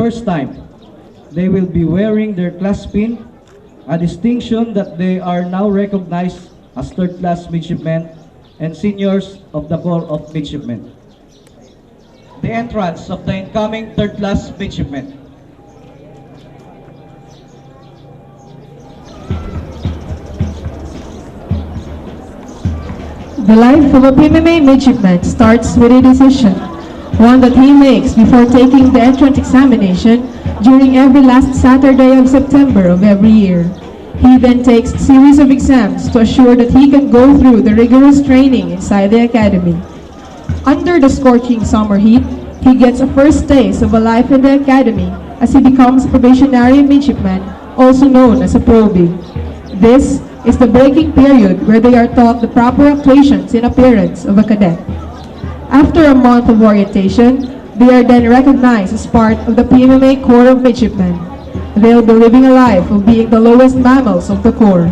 first time, they will be wearing their class pin, a distinction that they are now recognized as third-class midshipmen and seniors of the Corps of Midshipmen. The entrance of the incoming third-class midshipmen. The life of a PMMA midshipman starts with a decision, one that he makes before taking the entrance examination during every last Saturday of September of every year. He then takes a series of exams to assure that he can go through the rigorous training inside the academy. Under the scorching summer heat, he gets a first taste of a life in the academy as he becomes a probationary midshipman, also known as a probie. This is the breaking period where they are taught the proper actuations and appearance of a cadet. After a month of orientation, they are then recognized as part of the PMMA Corps of Midshipmen. They'll be living a life of being the lowest mammals of the Corps.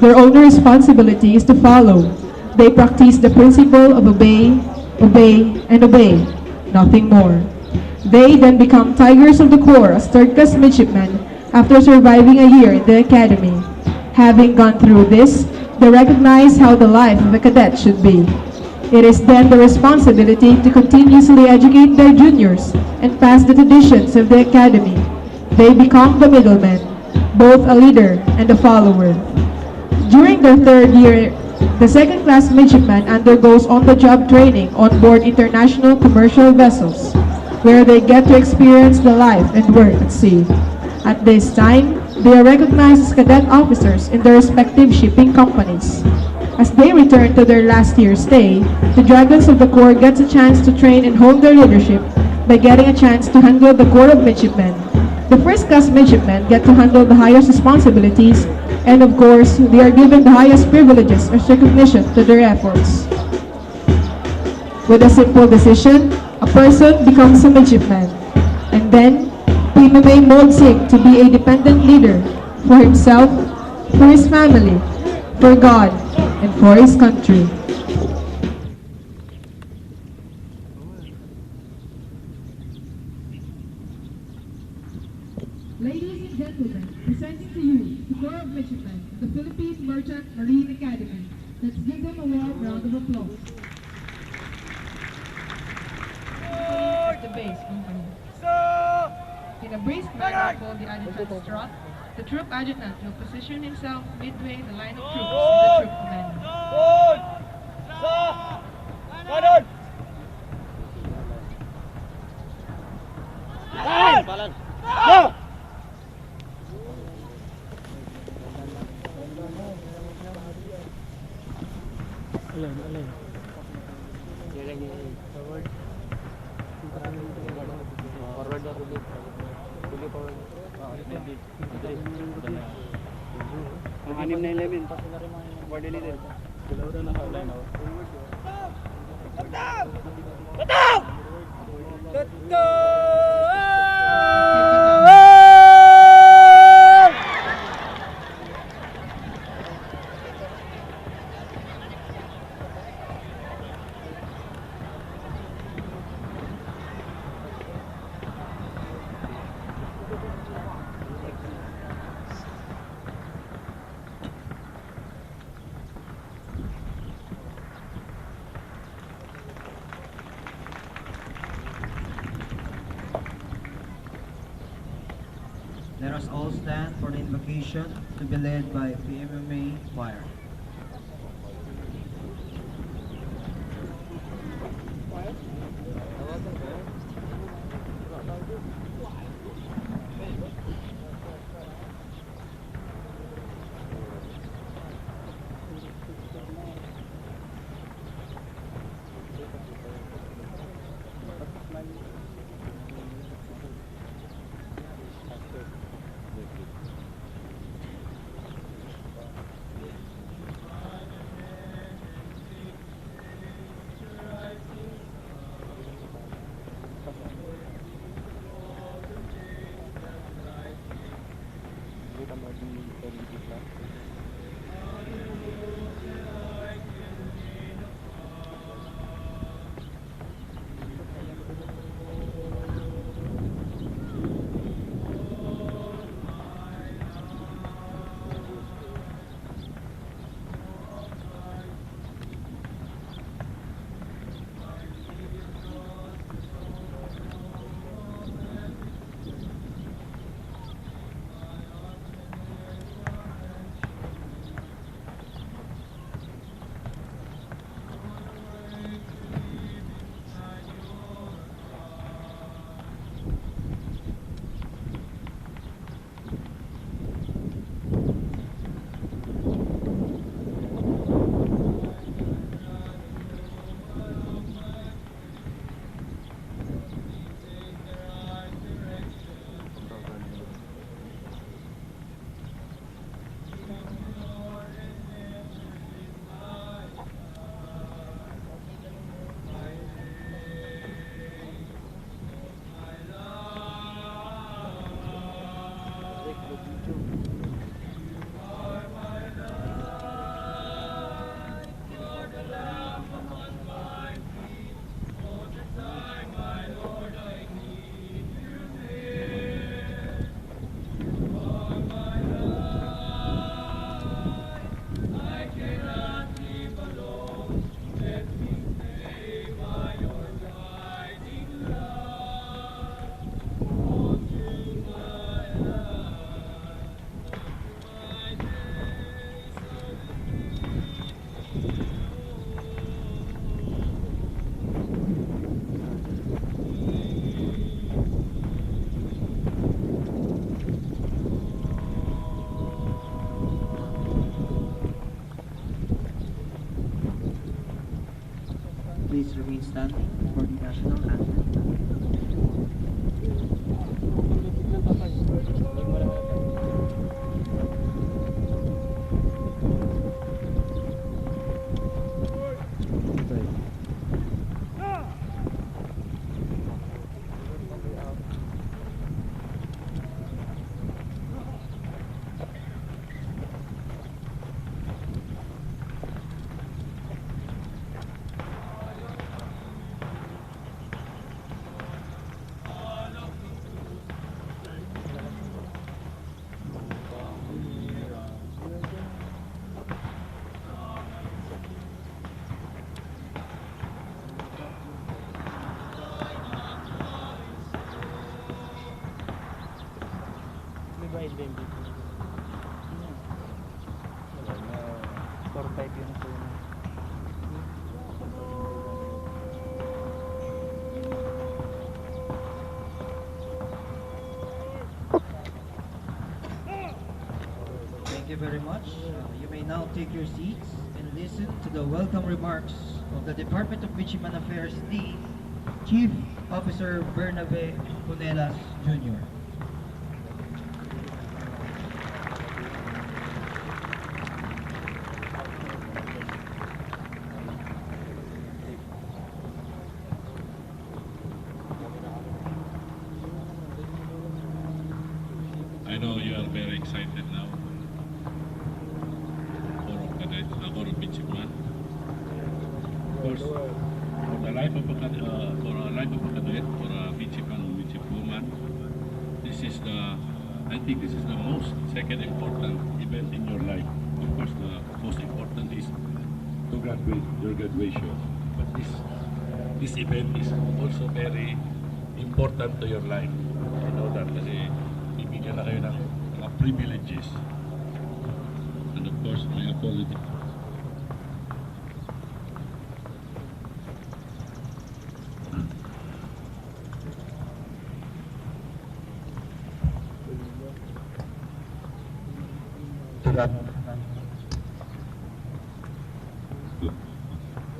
Their only responsibility is to follow. They practice the principle of obey, obey, and obey, nothing more. They then become tigers of the Corps as third-class midshipmen after surviving a year in the academy. Having gone through this, they recognize how the life of a cadet should be. It is then the responsibility to continuously educate their juniors and pass the traditions of the academy. They become the middleman, both a leader and a follower. During their third year, the second-class midshipman undergoes on-the-job training on board international commercial vessels, where they get to experience the life and work at sea. At this time, they are recognized as cadet officers in their respective shipping companies. As they return to their last year's stay, the Dragons of the Corps gets a chance to train and hone their leadership by getting a chance to handle the Corps of Midshipmen. The first-class midshipmen get to handle the highest responsibilities, and of course, they are given the highest privileges as recognition to their efforts. With a simple decision, a person becomes a midshipman, and then PMMA molds him to be a dependent leader for himself, for his family, for God, and for his country. Ladies and gentlemen, presenting to you the Corps of Midshipmen, the Philippine Merchant Marine Academy. Let's give them a warm round of applause. The base company. In a braced manner called the adjutant's trot, the troop adjutant will position himself midway in the line of troops with the troop commander. Anim na 11. For the leader. Let us all stand for the invocation to be led by PMMA Choir. please remain standing for the national anthem. Thank you very much. You may now take your seats and listen to the welcome remarks of the Department of Midshipman Affairs Dean, Chief Officer Bernabe Cunelas Jr. I know you are very excited now for a midshipman. Of course, for the life of a cadet, for a midshipman or midshipwoman, this is I think this is the most second important event in your life. Of course, the most important is to graduate, your graduation. But this event is also very important to your life. I know that kasi bibigyan na kayo ng mga privileges. And of course, my apology.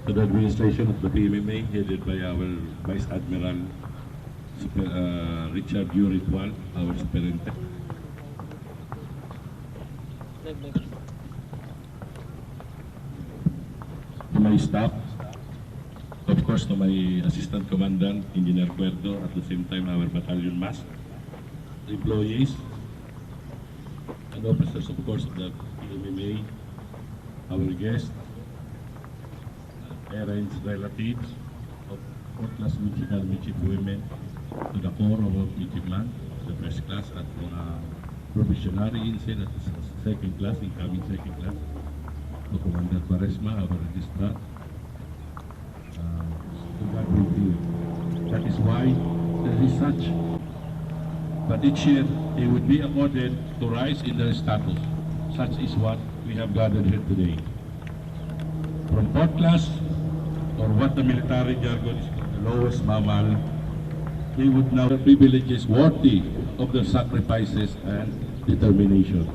To the administration of the PMMA, headed by our Vice Admiral Richard U. Ritual, our superintendent. To my staff, of course to my Assistant Commandant, Engineer Cuerdo, at the same time our battalion master, employees, and officers of course of the PMMA, our guests, parents, relatives of 4th class midshipwomen, to the core of midshipman, the first class at mga probationary ensign at the second class, incoming second class, to Commander Quaresma, our registrar, to God with you. That is why there is such. But each year, they would be accorded to rise in their status. Such is what we have gathered here today. From 4th class, or what the military jargon is called, the lowest mammal, they would now have privileges worthy of their sacrifices and determination.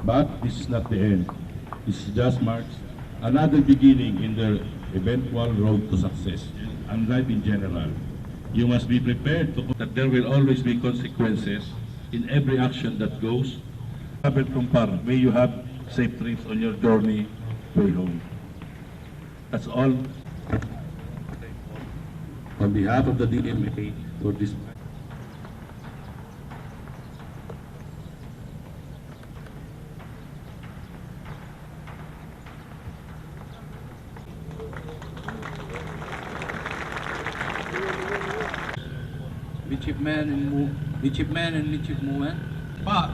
But this is not the end. This just marks another beginning in their eventual road to success and life in general. You must be prepared that there will always be consequences in every action that goes. May you have safe trips on your journey way home. That's all. On behalf of the DMA for this. Midshipmen and midshipwomen.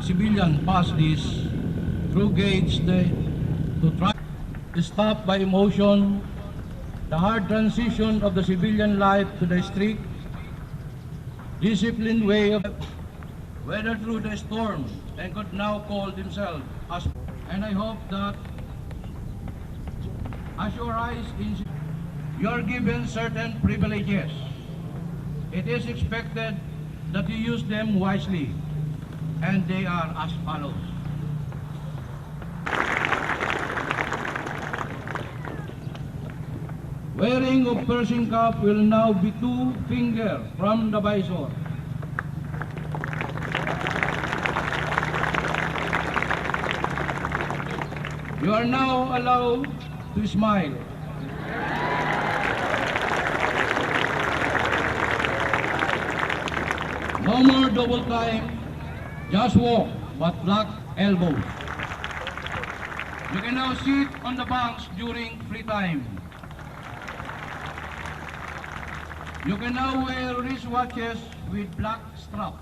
Civilian pass this through gates to try to stop by emotion the hard transition of the civilian life to the strict, disciplined way of weather through the storm and could now call themselves as. And I hope that as you rise in, you are given certain privileges. It is expected that you use them wisely, and they are as follows. Wearing of Pershing cap will now be 2 fingers from the visor. You are now allowed to smile. No more double time, just walk, but lock elbows. You can now sit on the banks during free time. You can now wear wristwatches with black strap.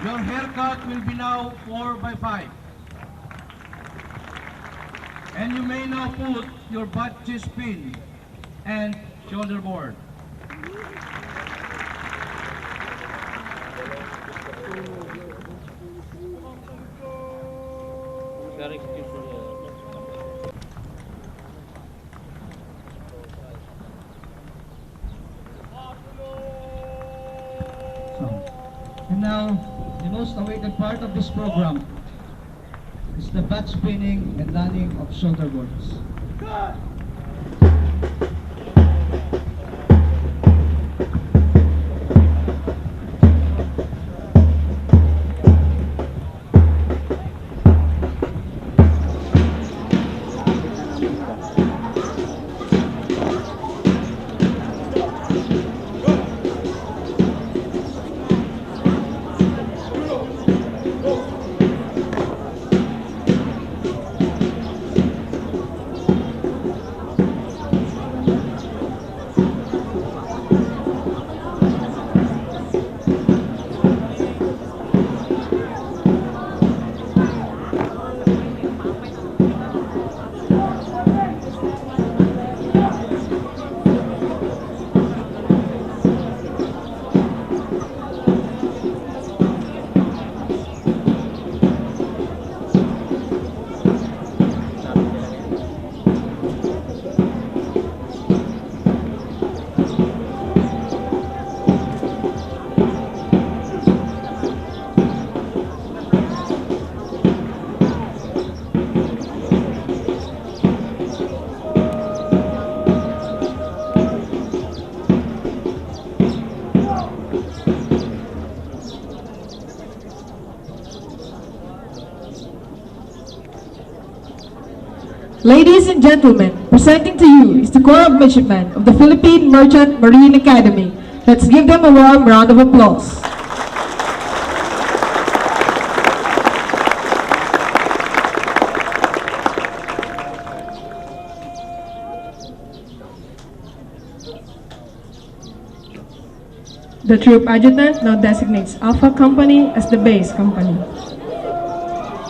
Your haircut will be now 4x5. And you may now put your butt cheese pin and shoulder board. Very beautiful. And now, the most awaited part of this program is the butt spinning and landing of shoulder boards. Ladies and gentlemen, presenting to you is the Corps of Midshipmen of the Philippine Merchant Marine Academy. Let's give them a warm round of applause. The troop adjutant now designates Alpha Company as the base company.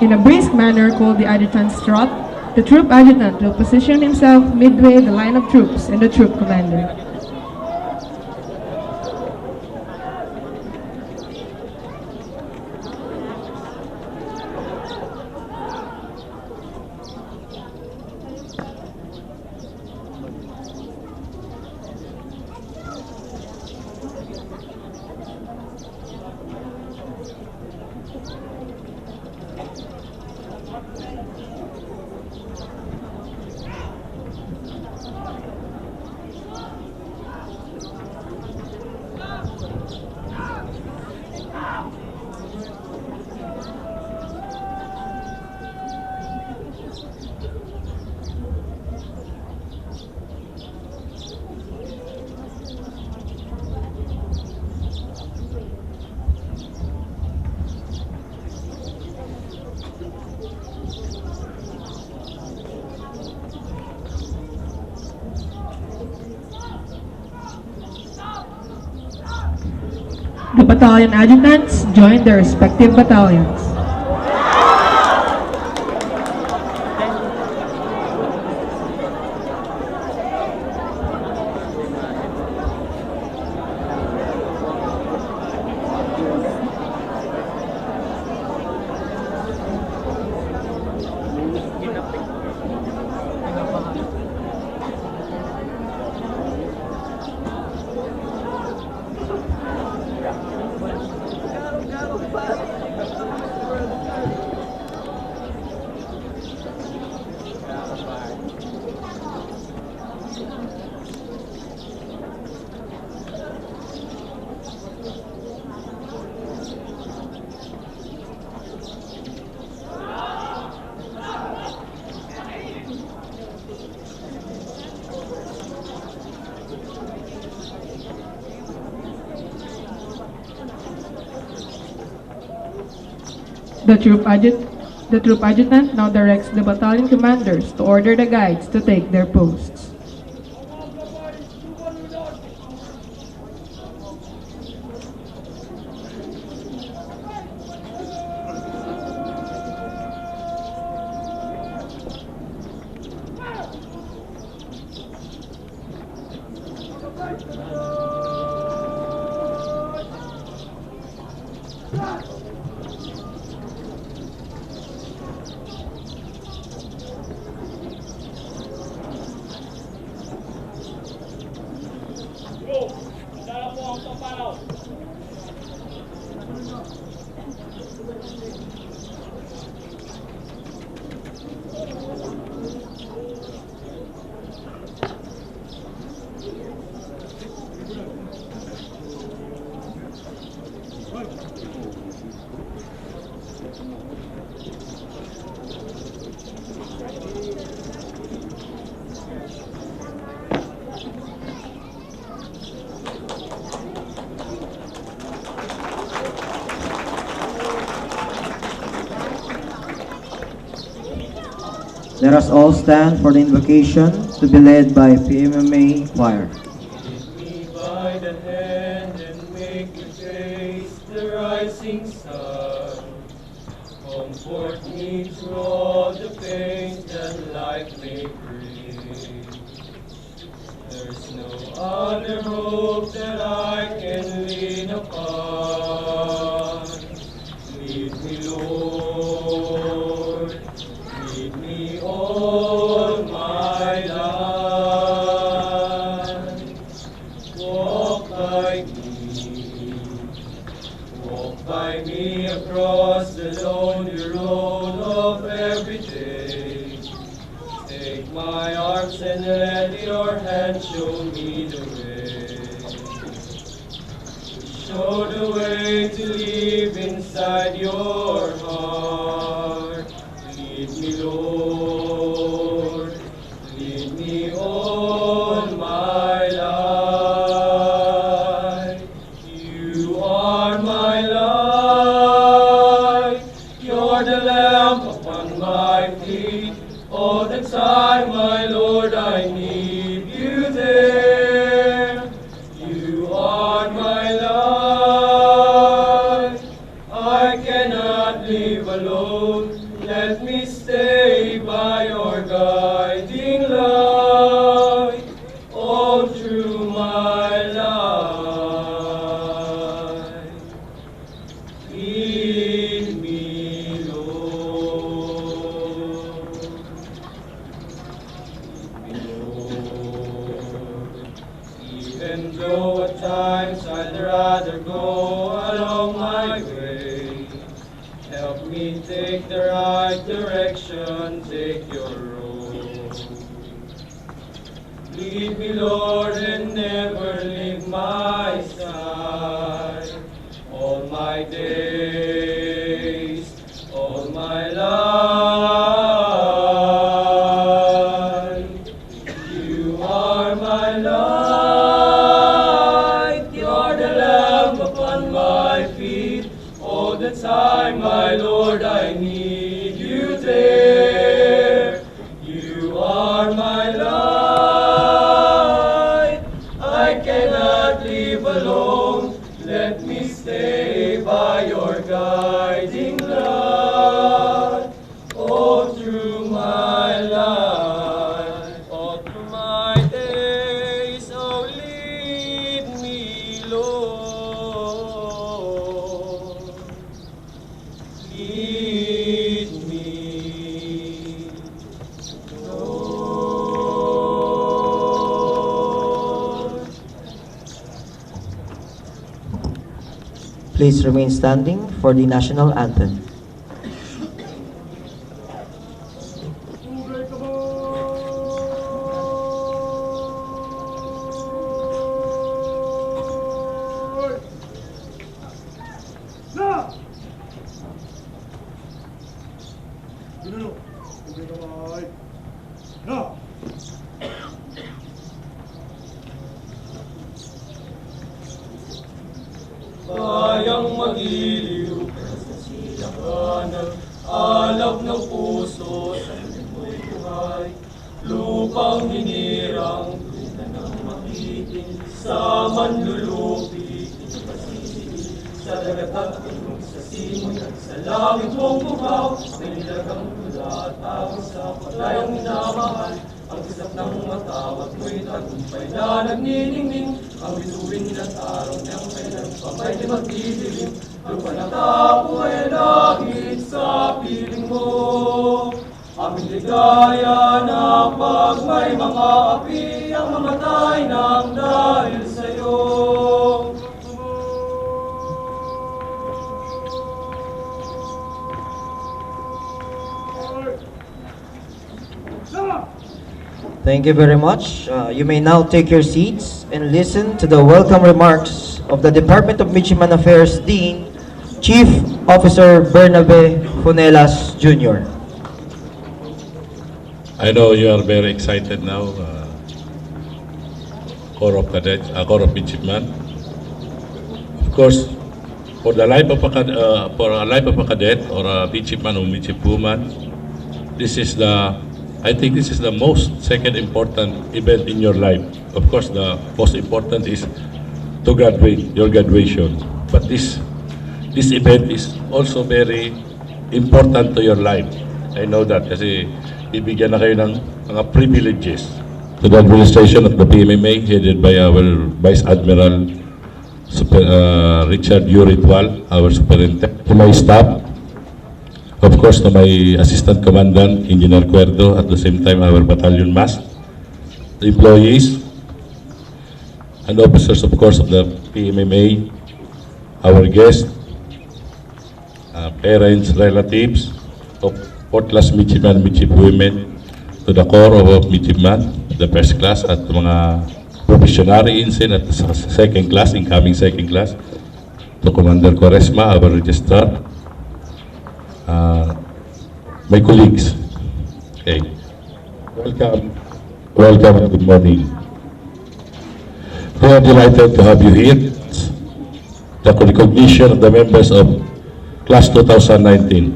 In a brisk manner called the adjutant's trot, the troop adjutant will position himself midway the line of troops and the troop commander. The battalion adjutants join their respective battalions. The troop adjutant now directs the battalion commanders to order the guides to take their posts. Let us all stand for the invocation to be led by PMMA choir. Take me by the hand and make me face the rising sun. Comfort me through all the pains that life may bring. There's no other hope that I can lean upon. Lead me, Lord. Lead me all my life. Walk by me across the lonely road of every day. Take my arms and let your hand show me the way. Show the way to live inside your heart. Lead me, Lord, lead me all my life. You are my light, you're the lamp upon my feet. All the time, my Lord, I need you there. You are my life, I cannot live alone. Let me stay by your guiding light all through my life. Lead me, Lord. Lead me, Lord. Even though at times I'd rather go along my way, help me take the right direction, take your road. Lead me, Lord, and never leave my side. All my days, all my life. You are my light, you're the lamp upon my feet. All the time, my Lord, I need you there. You are my light, I cannot live alone. Let me stay by your guiding light all through my life, all through my days. Oh, lead me, Lord. Lead me, Lord. Please remain standing for the national anthem. Bayang magiliw sa silakan ng upang hinirang na nang makiting sa manlulupi. Sa dagat at ilog, sa simoy at sa langit mong bukaw, may nilagang tula at tawag sa paglayang minamahal. Ang isap ng matawag mo'y tagumpay na nagniningning, ang bituin at araw niyang kailan pa may di magdidilim. Lupa na tapo ay lahit sa piling mo, aming ligaya na pag may mga api ang mamatay ng dahil sa'yo. Thank you very much. You may now take your seats and listen to the welcome remarks of the Department of Midshipman Affairs Dean, Chief Officer Bernabe Funelas Jr. I know you are very excited now, Corps of Cadets, Corps of Midshipmen. Of course, for a life of a cadet or a midshipman or midshipwoman, I think this is the most second important event in your life. Of course, the most important is to graduate, your graduation. But this event is also very important to your life. I know that kasi ibigyan na kayo ng mga privileges. To the administration of the PMMA, headed by our Vice Admiral Richard U. Ritwal, our superintendent, to my staff, of course, to my Assistant Commandant, Engineer Cuerdo, at the same time our battalion master, the employees, and officers, of course, of the PMMA, our guests, parents, relatives of fourth-class midshipmen, midshipwomen, to the Corps of Midshipmen, the first class, at mga probationary ensign at the second class, incoming second class, to Commander Quaresma, our registrar, my colleagues. Okay. Welcome and good morning. We are delighted to have you here. The recognition of the members of Class 2019.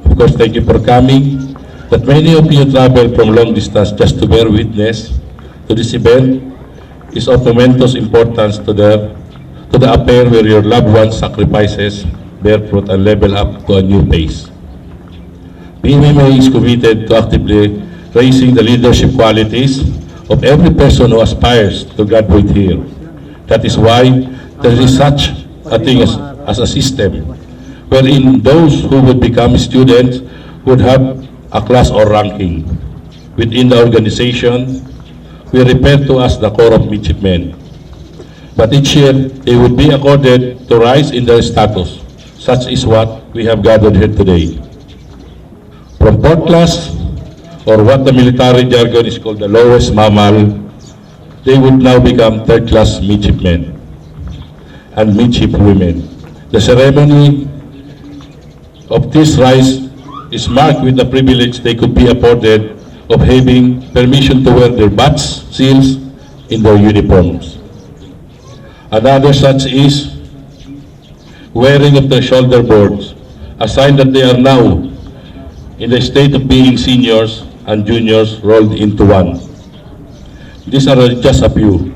Of course, thank you for coming. That many of you travel from long distance just to bear witness to this event is of momentous importance to the affair where your loved ones sacrifices bear fruit and level up to a new pace. PMMA is committed to actively raising the leadership qualities of every person who aspires to graduate here. That is why there is such a thing as a system wherein those who would become students would have a class or ranking. Within the organization, we refer to as the Corps of Midshipmen. But each year, they would be accorded to rise in their status. Such is what we have gathered here today. From fourth class, or what the military jargon is called the lowest mammal, they would now become third class midshipmen and midshipwomen. The ceremony of this rise is marked with the privilege they could be afforded of having permission to wear their bats, seals in their uniforms. Another such is wearing of the shoulder boards, a sign that they are now in the state of being seniors and juniors rolled into one. These are just a few.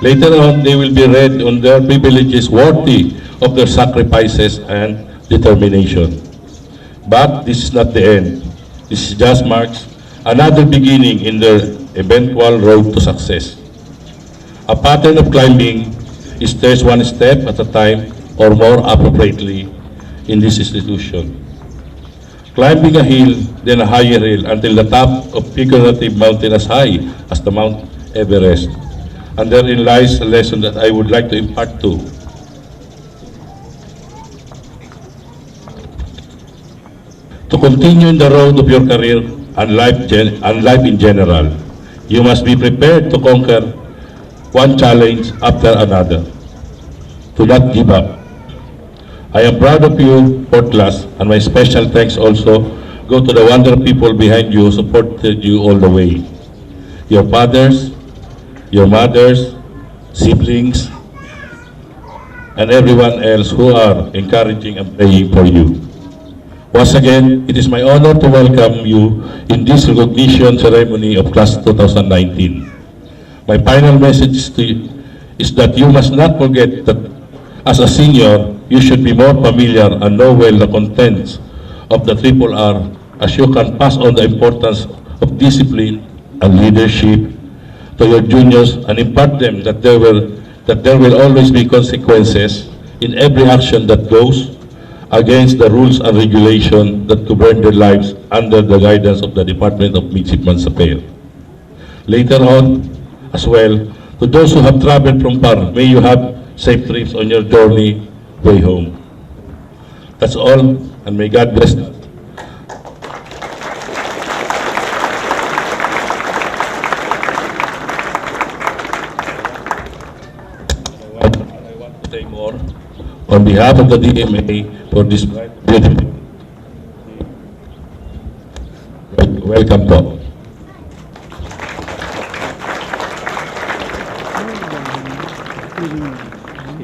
Later on, they will be read on their privileges worthy of their sacrifices and determination. But this is not the end. This just marks another beginning in their eventual road to success. A pattern of climbing is stairs one step at a time, or more appropriately in this institution. Climbing a hill, then a higher hill, until the top of figurative mountain as high as the Mount Everest. And therein lies a lesson that I would like to impart to. To continue in the road of your career and life in general, you must be prepared to conquer one challenge after another. To not give up. I am proud of you, fourth class, and my special thanks also go to the wonderful people behind you who supported you all the way. Your fathers, your mothers, siblings, and everyone else who are encouraging and praying for you. Once again, it is my honor to welcome you in this recognition ceremony of Class 2019. My final message to you is that you must not forget that as a senior, you should be more familiar and know well the contents of the Triple R, as you can pass on the importance of discipline and leadership to your juniors and impart them that there will always be consequences in every action that goes against the rules and regulations that govern their lives under the guidance of the Department of Midshipmen's Affairs. Later on, as well, to those who have traveled from far, may you have safe trips on your journey way home. That's all, and may God bless you. I want to say more on behalf of the DMA for this beautiful. Welcome po.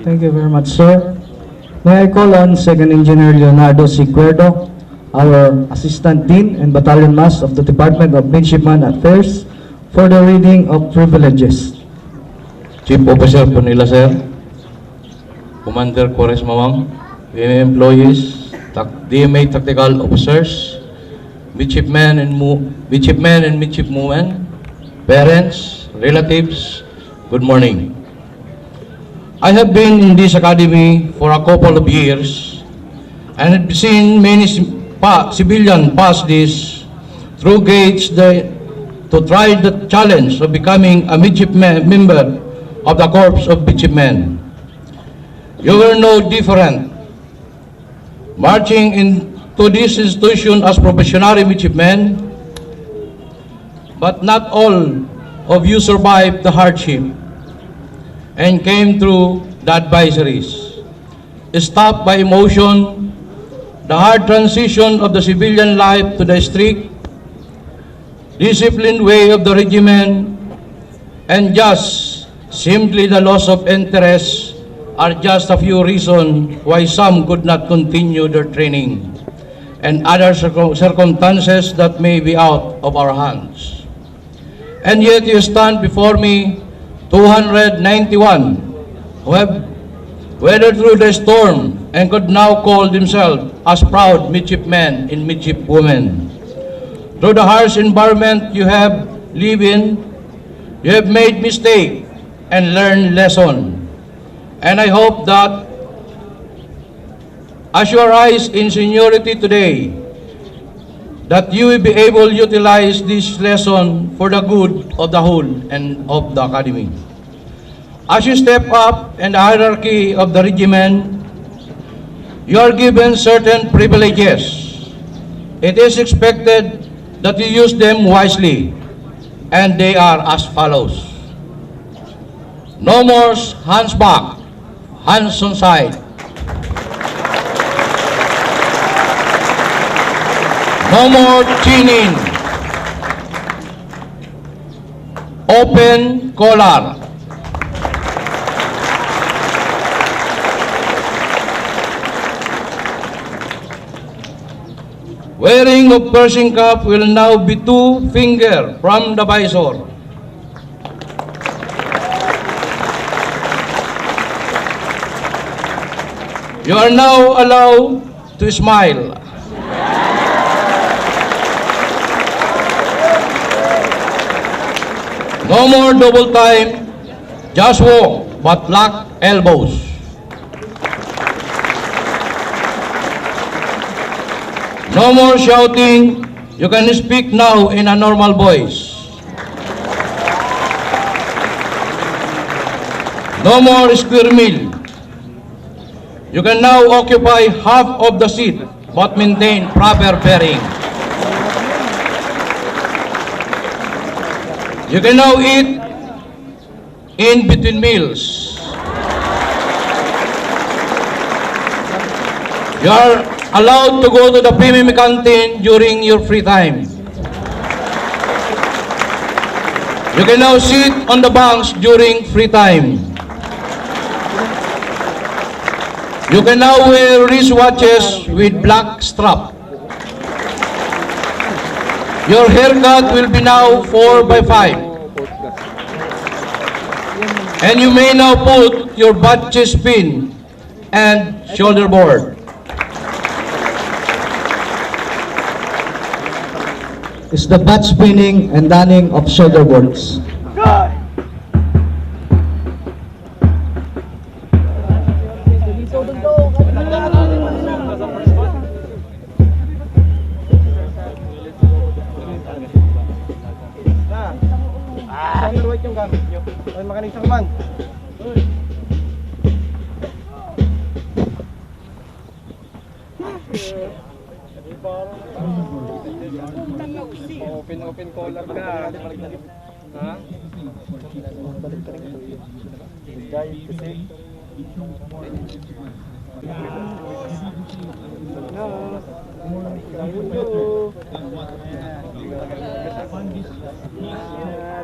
Thank you very much, sir. May I call on Second Engineer Leonardo C. Cuerdo, our Assistant Dean and Battalion Master of the Department of Midshipman Affairs, for the reading of privileges. Chief Officer po nila, sir. Commander Corres Mawang, PMMA employees, DMA tactical officers, midshipmen and midshipwomen, parents, relatives, good morning. I have been in this academy for a couple of years and have seen many civilians pass this through gates to try the challenge of becoming a midshipman member of the Corps of Midshipmen. You were no different. Marching into this institution as professional midshipmen, but not all of you survived the hardship and came through the advisories. Stopped by emotion, the hard transition of the civilian life to the strict, disciplined way of the regiment, and just simply the loss of interest are just a few reasons why some could not continue their training and other circumstances that may be out of our hands. And yet you stand before me, 291 who have weathered through the storm and could now call themselves as proud midshipmen and midshipwomen. Through the harsh environment you have lived in, you have made mistakes and learned lessons. And I hope that as you rise in seniority today, that you will be able to utilize this lesson for the good of the whole and of the academy. As you step up in the hierarchy of the regiment, you are given certain privileges. It is expected that you use them wisely, and they are as follows. No more hands back, hands on side. No more chin-in. Open collar. Wearing of piercing cup will now be 2 fingers from the visor. You are now allowed to smile. No more double time, just walk, but lock elbows. No more shouting, you can speak now in a normal voice. No more square meal. You can now occupy half of the seat, but maintain proper bearing. You can now eat in between meals. You are allowed to go to the PMMA canteen during your free time. You can now sit on the bunks during free time. You can now wear wristwatches with black strap. Your haircut will be now 4 by 5. And you may now put your butt chest pin and shoulder board. Is the butt spinning and donning of shoulder boards. Underweight yung gamit nyo. Ay, makinig sa kaman. Open collar ka. Ha? Guys, kasi.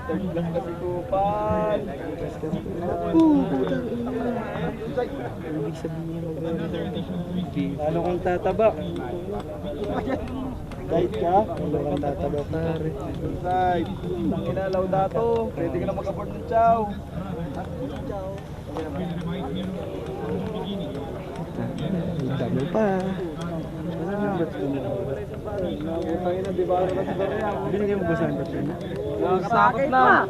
Third class kasi kupan. Lalo kang tataba. Diet ka? Lalo kang tataba pare. Right. Ang inalaw dato. Pwede ka na mag-afford ng chow. Chow. Double pa. Binigyan mo ba sa number 10? Nakakatakot na!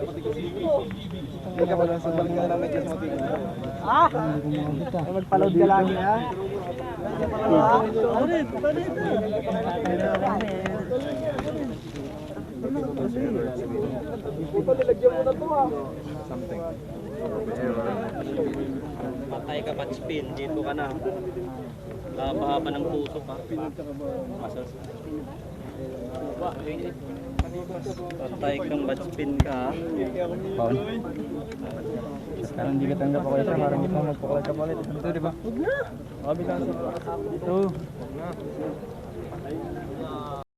Hindi ka pala sa balik na lang may just motive. Ah! Magpaload ka lagi ha? Puto nilagyan mo na to ha? Something. Patay ka pat spin, dito ka na. Haba-haba ng puso pa. Patay kang bat spin ka. Paul. Sekarang hindi ka tanggap ako isa, parang hindi pa magpakulat ka palit. Ito diba? Huwag na! Ito.